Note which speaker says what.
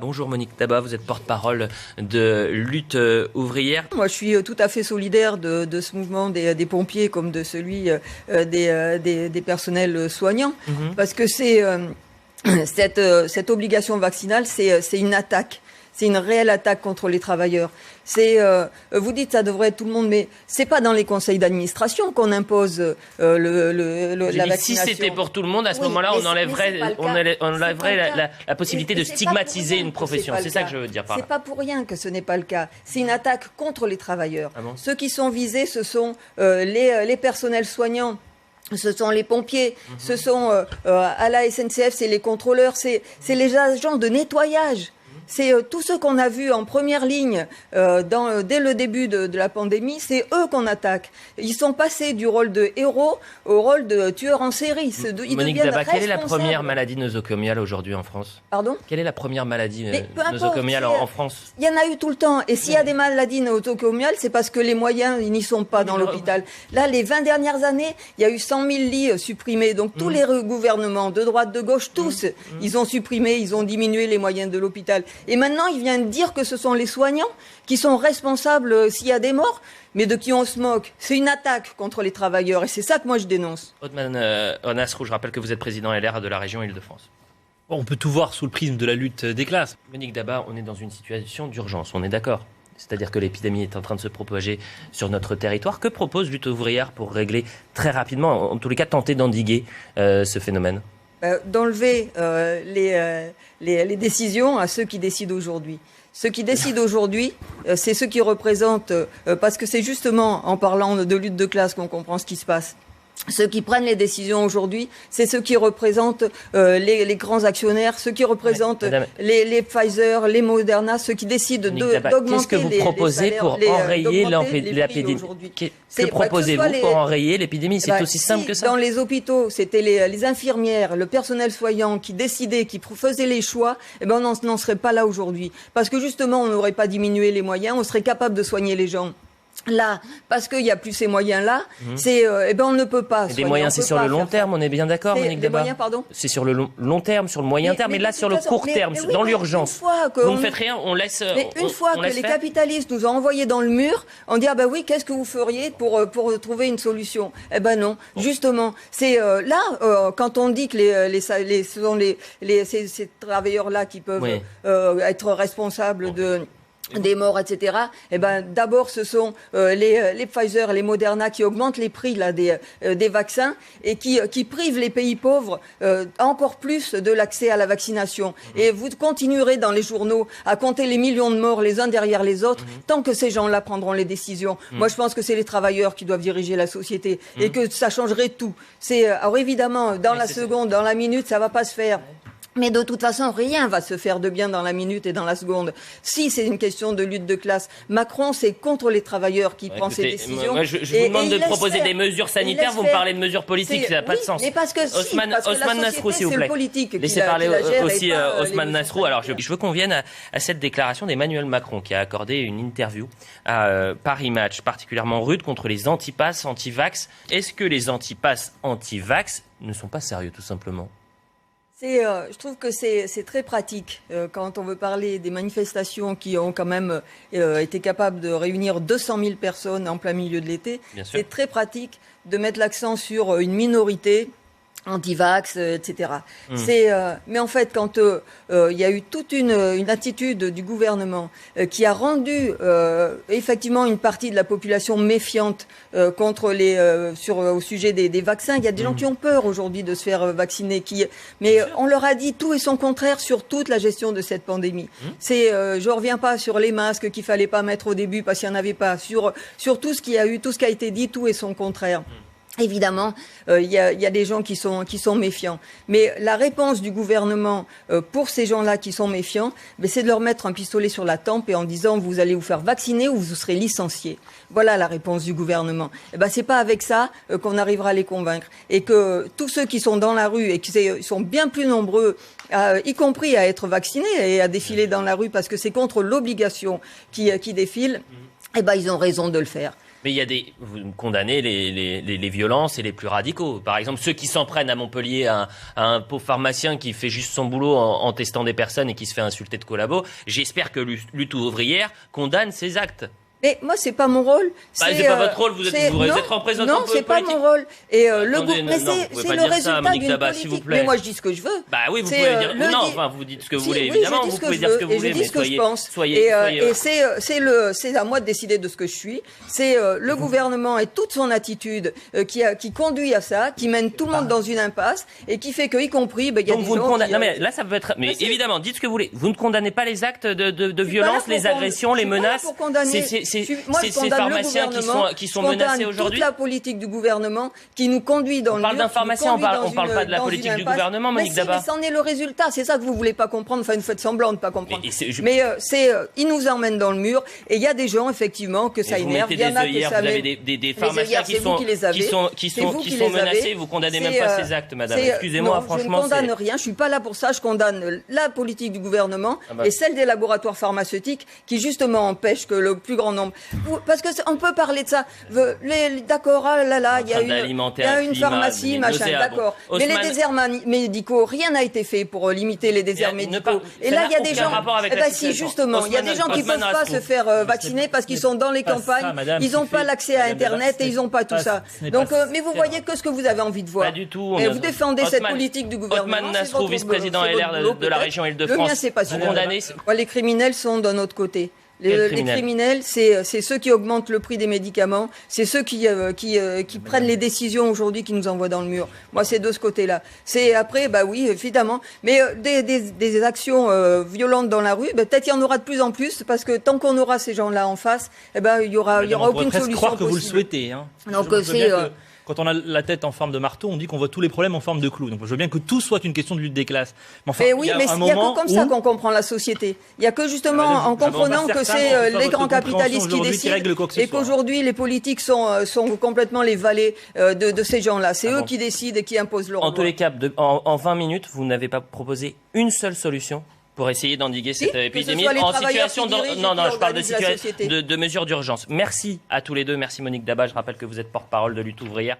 Speaker 1: Bonjour Monique Tabat, vous êtes porte-parole de Lutte ouvrière.
Speaker 2: Moi je suis tout à fait solidaire de ce mouvement des pompiers comme de celui des personnels soignants, parce que cette obligation vaccinale, c'est une attaque. C'est une réelle attaque contre les travailleurs. Vous dites ça devrait être tout le monde, mais c'est pas dans les conseils d'administration qu'on impose la vaccination.
Speaker 1: Si c'était pour tout le monde, à ce moment-là, on enlèverait la possibilité de stigmatiser une profession. C'est ça que je veux dire par là.
Speaker 2: C'est pas pour rien que ce n'est pas le cas. C'est une attaque contre les travailleurs.
Speaker 1: Ah bon ?
Speaker 2: Ceux qui sont visés, ce sont les personnels soignants. Ce sont les pompiers, ce sont à la SNCF, c'est les contrôleurs, c'est les agents de nettoyage. C'est tous ceux qu'on a vus en première ligne dès le début de la pandémie, c'est eux qu'on attaque. Ils sont passés du rôle de héros au rôle de tueurs en série.
Speaker 1: Monique Tabat, quelle est la première maladie nosocomiale aujourd'hui en France ?
Speaker 2: Pardon ?
Speaker 1: Quelle est la première maladie nosocomiale en France ?
Speaker 2: Il y en a eu tout le temps. Et s'il y a des maladies nosocomiales, c'est parce que les moyens ils n'y sont pas dans l'hôpital. Là, les 20 dernières années, il y a eu 100 000 lits supprimés. Donc tous les gouvernements, de droite, de gauche, tous, ils ont supprimé, ils ont diminué les moyens de l'hôpital. Et maintenant, il vient de dire que ce sont les soignants qui sont responsables s'il y a des morts, mais de qui on se moque. C'est une attaque contre les travailleurs, et c'est ça que moi je dénonce.
Speaker 1: Othman Nasrou, je rappelle que vous êtes président LR de la région Île-de-France.
Speaker 3: On peut tout voir sous le prisme de la lutte des classes.
Speaker 1: Monique Tabat, on est dans une situation d'urgence, on est d'accord ? C'est-à-dire que l'épidémie est en train de se propager sur notre territoire. Que propose Lutte ouvrière pour régler très rapidement, en tous les cas tenter d'endiguer ce phénomène ?
Speaker 2: D'enlever les décisions à ceux qui décident aujourd'hui. Ceux qui décident aujourd'hui, c'est ceux qui représentent, parce que c'est justement en parlant de lutte de classe qu'on comprend ce qui se passe. Ceux qui prennent les décisions aujourd'hui, c'est ceux qui représentent les grands actionnaires, ceux qui représentent les Pfizer, les Moderna, ceux qui décident d'augmenter
Speaker 1: qu'est-ce que vous proposez pour enrayer l'épidémie ? Que proposez-vous pour enrayer l'épidémie ? C'est aussi simple que ça.
Speaker 2: Dans les hôpitaux, c'était les infirmières, le personnel soignant qui décidaient, qui faisaient les choix. On n'en serait pas là aujourd'hui. Parce que justement, on n'aurait pas diminué les moyens, on serait capable de soigner les gens. Là, parce qu'il n'y a plus ces moyens-là, on ne peut pas.
Speaker 1: Des moyens, c'est sur le long terme, on est bien d'accord, Monique Tabat ?
Speaker 2: Moyens, pardon ?
Speaker 1: C'est sur le long terme, sur le moyen terme, mais là, sur le court terme, dans l'urgence. Vous ne faites rien, on laisse.
Speaker 2: Mais une fois que les capitalistes nous ont envoyés dans le mur, on dit qu'est-ce que vous feriez pour trouver une solution ? Non, justement, c'est là quand on dit que ce sont ces travailleurs-là qui peuvent être responsables des morts, etc. D'abord, ce sont les Pfizer, les Moderna qui augmentent les prix des vaccins et qui privent les pays pauvres encore plus de l'accès à la vaccination. Et vous continuerez dans les journaux à compter les millions de morts les uns derrière les autres tant que ces gens-là prendront les décisions. Moi, je pense que c'est les travailleurs qui doivent diriger la société et que ça changerait tout. Alors évidemment, dans la seconde, dans la minute, ça va pas se faire. Mais de toute façon, rien va se faire de bien dans la minute et dans la seconde. Si c'est une question de lutte de classe, Macron, c'est contre les travailleurs qui prend ces décisions.
Speaker 1: Moi, je vous demande de proposer des mesures sanitaires, vous me parlez de mesures politiques, ça n'a pas de sens.
Speaker 2: Mais parce que
Speaker 1: Othman Nasrou, s'il vous plaît. Laissez parler aussi Othman Nasrou. Alors, je veux qu'on vienne à cette déclaration d'Emmanuel Macron, qui a accordé une interview à Paris Match, particulièrement rude contre les antipasses, anti-vax. Est-ce que les antipasses, anti-vax ne sont pas sérieux, tout simplement ?
Speaker 2: Je trouve que c'est très pratique quand on veut parler des manifestations qui ont quand même été capables de réunir 200 000 personnes en plein milieu de l'été. C'est très pratique de mettre l'accent sur une minorité anti-vax, etc. Mais en fait, quand il y a eu toute une attitude du gouvernement qui a rendu effectivement une partie de la population méfiante contre au sujet des vaccins, il y a des gens qui ont peur aujourd'hui de se faire vacciner. Mais on leur a dit tout et son contraire sur toute la gestion de cette pandémie. Je reviens pas sur les masques qu'il fallait pas mettre au début parce qu'il n'y en avait pas. Sur tout ce qu'il y a eu, tout ce qui a été dit, tout et son contraire. Évidemment, il y a des gens qui sont méfiants. Mais la réponse du gouvernement pour ces gens-là qui sont méfiants, c'est de leur mettre un pistolet sur la tempe et en disant vous allez vous faire vacciner ou vous serez licenciés. Voilà la réponse du gouvernement. C'est pas avec ça qu'on arrivera à les convaincre. Et que tous ceux qui sont dans la rue et qui sont bien plus nombreux, y compris à être vaccinés et à défiler dans la rue parce que c'est contre l'obligation qui défile, ils ont raison de le faire.
Speaker 1: Mais vous condamnez les violences et les plus radicaux. Par exemple, ceux qui s'en prennent à Montpellier à un pauvre pharmacien qui fait juste son boulot en testant des personnes et qui se fait insulter de collabo. J'espère que Lutte ouvrière condamne ces actes.
Speaker 2: Mais moi, c'est pas mon rôle.
Speaker 1: C'est pas votre rôle. Vous êtes représentant politique.
Speaker 2: Non, c'est pas mon rôle. Et
Speaker 1: mais
Speaker 2: c'est le résultat d'une politique. Mais moi, je dis ce que je veux.
Speaker 1: Bah oui, vous pouvez dire. Non, enfin, vous dites ce que vous voulez. Évidemment, vous pouvez dire ce que vous voulez,
Speaker 2: mais soyez. Et c'est à moi de décider de ce que je suis. C'est le gouvernement et toute son attitude qui conduit à ça, qui mène tout le monde dans une impasse et qui fait que, y compris, il y a des gens.
Speaker 1: Non, mais là, ça peut être. Mais évidemment, dites ce que vous voulez. Vous ne condamnez pas les actes de violence, les agressions, les menaces. C'est ces pharmaciens qui sont menacés aujourd'hui.
Speaker 2: Toute la politique du gouvernement qui nous conduit dans le mur.
Speaker 1: On parle d'un pharmacien, on parle pas de la politique du gouvernement, Monique Daba.
Speaker 2: Mais c'en est le résultat. C'est ça que vous voulez pas comprendre. Enfin, vous faites semblant de pas comprendre. Mais il nous emmène dans le mur. Et il y a des gens, effectivement, que ça énerve. Il y en a que ça.
Speaker 1: Vous avez des pharmaciens qui sont menacés. Vous condamnez même pas ces actes, madame. Excusez-moi, franchement.
Speaker 2: Je ne condamne rien. Je suis pas là pour ça. Je condamne la politique du gouvernement et celle des laboratoires pharmaceutiques qui, justement, empêchent que le plus grand nombre. Parce qu'on peut parler de ça. D'accord, il y a une pharmacie, machin, d'accord. Mais les déserts médicaux, rien n'a été fait pour limiter les déserts médicaux. Et là, il y a des gens. Si, justement, il y a des gens qui ne peuvent pas se faire vacciner parce qu'ils sont dans les campagnes, ils n'ont pas l'accès à Internet et ils n'ont pas tout ça. Donc, mais vous voyez que ce que vous avez envie de voir.
Speaker 1: Pas du tout.
Speaker 2: Et vous défendez cette politique du gouvernement.
Speaker 1: Othman Nasrou, vice-président LR de la région Île-de-France.
Speaker 2: Le mien, c'est pas sûr. Les criminels sont de notre côté. Les criminels, c'est ceux qui augmentent le prix des médicaments, c'est ceux qui prennent les décisions aujourd'hui qui nous envoient dans le mur. Moi, c'est de ce côté-là. C'est après, oui, évidemment, mais des actions violentes dans la rue, peut-être il y en aura de plus en plus, parce que tant qu'on aura ces gens-là en face, il y aura aucune solution
Speaker 3: croire que
Speaker 2: possible.
Speaker 3: Vous le souhaitez. Hein.
Speaker 2: Donc c'est
Speaker 3: quand on a la tête en forme de marteau, on dit qu'on voit tous les problèmes en forme de clou. Donc je veux bien que tout soit une question de lutte des classes. Mais enfin,
Speaker 2: il n'y a que comme ça qu'on comprend la société. Il n'y a que justement en comprenant que c'est les grands capitalistes qui décident et qu'aujourd'hui les politiques sont complètement les valets de ces gens-là. C'est eux qui décident et qui imposent leur loi.
Speaker 1: En tous les cas, en 20 minutes, vous n'avez pas proposé une seule solution pour essayer d'endiguer cette épidémie en situation je parle de situation de mesures d'urgence. Merci à tous les deux. Merci Monique Daba. Je rappelle que vous êtes porte-parole de Lutte ouvrière.